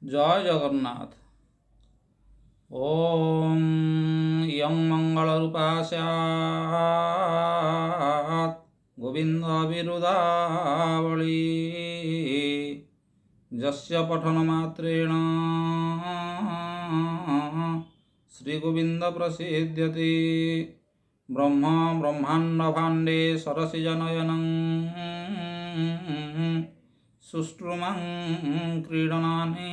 जय जगन्नाथ। ओम यं मंगलरूपा स्यात् गोविंद बिरुदावली यस्य पठनमात्रेण श्रीगोविंद प्रसिद्ध्यति। ब्रह्म ब्रह्मांड भाण्डे सरसिजनयनं सुष्ठुमं क्रीडनानि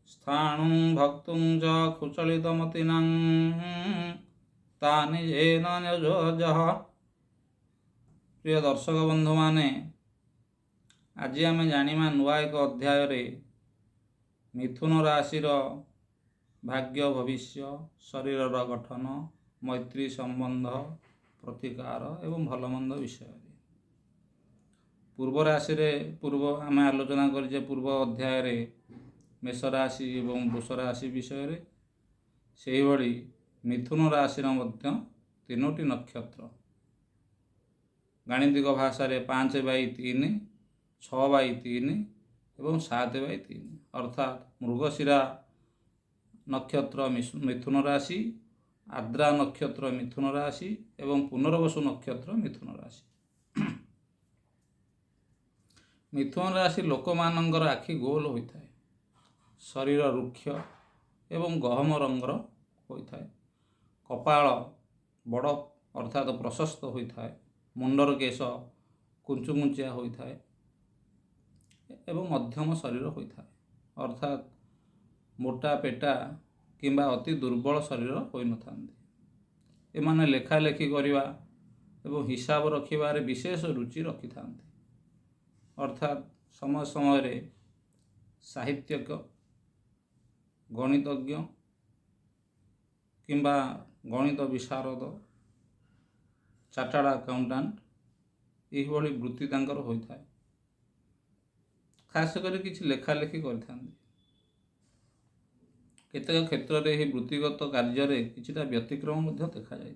स्थाणुं भक्तुं च कुशलितमतिनं तानि येन नियोजः। प्रिय दर्शक बंधु माने, आज आम जानिमा नुआ एक अध्याय मिथुन राशि भाग्य भविष्य शरीर गठन मैत्री संबंध प्रतिकार एवं भलमंद विषय। पूर्व राशि पूर्व आम आलोचना कर पूर्व अध्याय मेष राशि एवं वृष राशि विषय से भली मिथुन राशि तीनोटी नक्षत्र गाणितिक भाषा 5/3 6/3 एवं 7/3 अर्थात मृगशिरा नक्षत्र मिथुन राशि, आद्रा नक्षत्र मिथुन राशि एवं पुनर्वसु नक्षत्र मिथुन राशि। मिथुन राशि लोक मानकर आखि गोल होता है, शरीर रुक्ष एवं गहम रंगर होता है, कपाल बड़ अर्थात प्रशस्त होता है, मुंडर केश कुंचुमुंचिया होता है एवं मध्यम शरीर होता है अर्थात मोटा पेटा किंबा अति दुर्बल शरीर हो न था। एमाने लेखा लेखी करवा एवं हिसाब रखिबारे विशेष रुचि रखि था अर्थात समय समय साहित्यक गणितज्ञ किंबा गणित विशारद चार्टार्ड अकाउंटेंट यही वृत्ति तांकर होता है। खास कर किसी लेखा लेखी करते केतेक क्षेत्र में यह वृत्तिगत कार्य किछिटा व्यतिक्रम देखा जाए।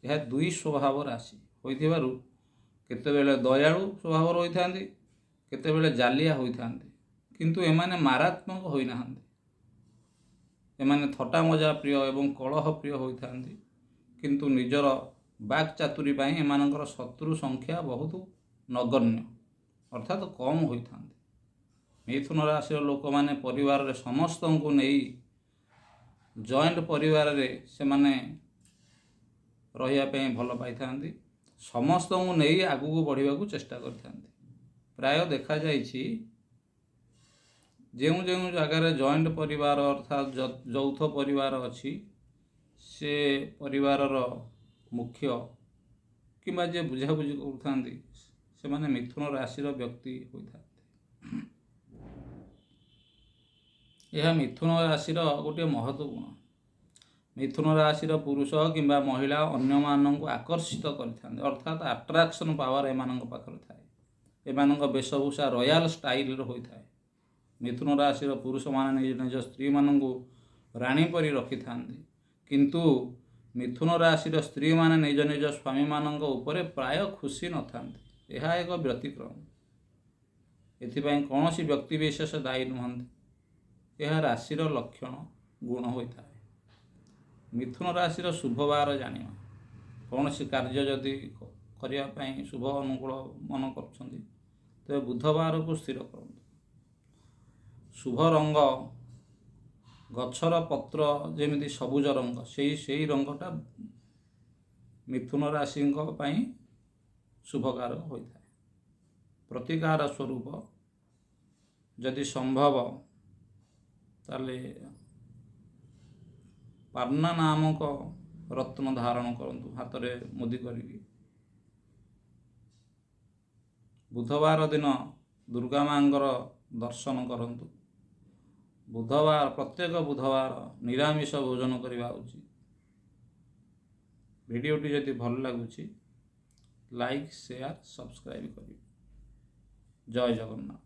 यह दुई स्वभाव राशि होइथिबारु केतेबेले दयालु स्वभाव रही था, केतेबेले जालिया होता, किंतु एमाने मारात्मक होई नाहांती। एमाने थट्टा मजा प्रिय एवं कलह प्रिय होता, किंतु निजर बाक चातुरी पाई एमानकर शत्रु संख्या बहुत नगण्य अर्थात कम होता। मिथुन राशि लोक माने परिवार रे समस्त को नहीं जॉइंट परिवार रे से माने रहिया पे भल पाई थांती, समस्त को नहीं आगु को बढ़िया को चेष्टा करते। प्राय देखा जाइछि जो जगार जॉइंट परिवार अर्थात यौथ परिवार अच्छी से परिवार मुख्य किंबा जे बुझाबुझी करथांती से माने मिथुन राशि व्यक्ति होता। यह मिथुन राशि गोटे महत्वपूर्ण मिथुन राशि पुरुष किंबा महिला अन्य मानक आकर्षित करथांती अर्थात अट्राक्शन पावर एमानक पाखरे थाए। एमानक वेशभूषा रॉयल स्टाइल होता है। मिथुन राशि पुरुष माने निज निज स्त्री मानू राणी परी रखि थांती, किंतु मिथुन राशि स्त्री माने निज निज स्वामी मानक ऊपर प्राय खुशी न थांती। यह एक व्यतिक्रम, एथिपाई कौन सी व्यक्ति विशेष दायी नुहंती। यह राशिर लक्षण गुण होता है। मिथुन राशि शुभवार जानिबा, कौन सी कार्य जदि करने शुभ अनुकूल मन कर तेज बुधवार को स्थिर करूँ। शुभ रंग गछर पत्र जेमिति सबुज रंग से रंगटा मिथुन राशि शुभकार होता है। प्रतिकार स्वरूप यदि संभव ताले पार्ना नामक रत्न धारण करंतु हाथ में मुदी करी। बुधवार दिन दुर्गा मांगर दर्शन करंतु। बुधवार प्रत्येक बुधवार निरामिष भोजन करवा उचित। वीडियोटी यदि भल लगुच लाइक शेयर सब्सक्राइब करें। जय जगन्नाथ।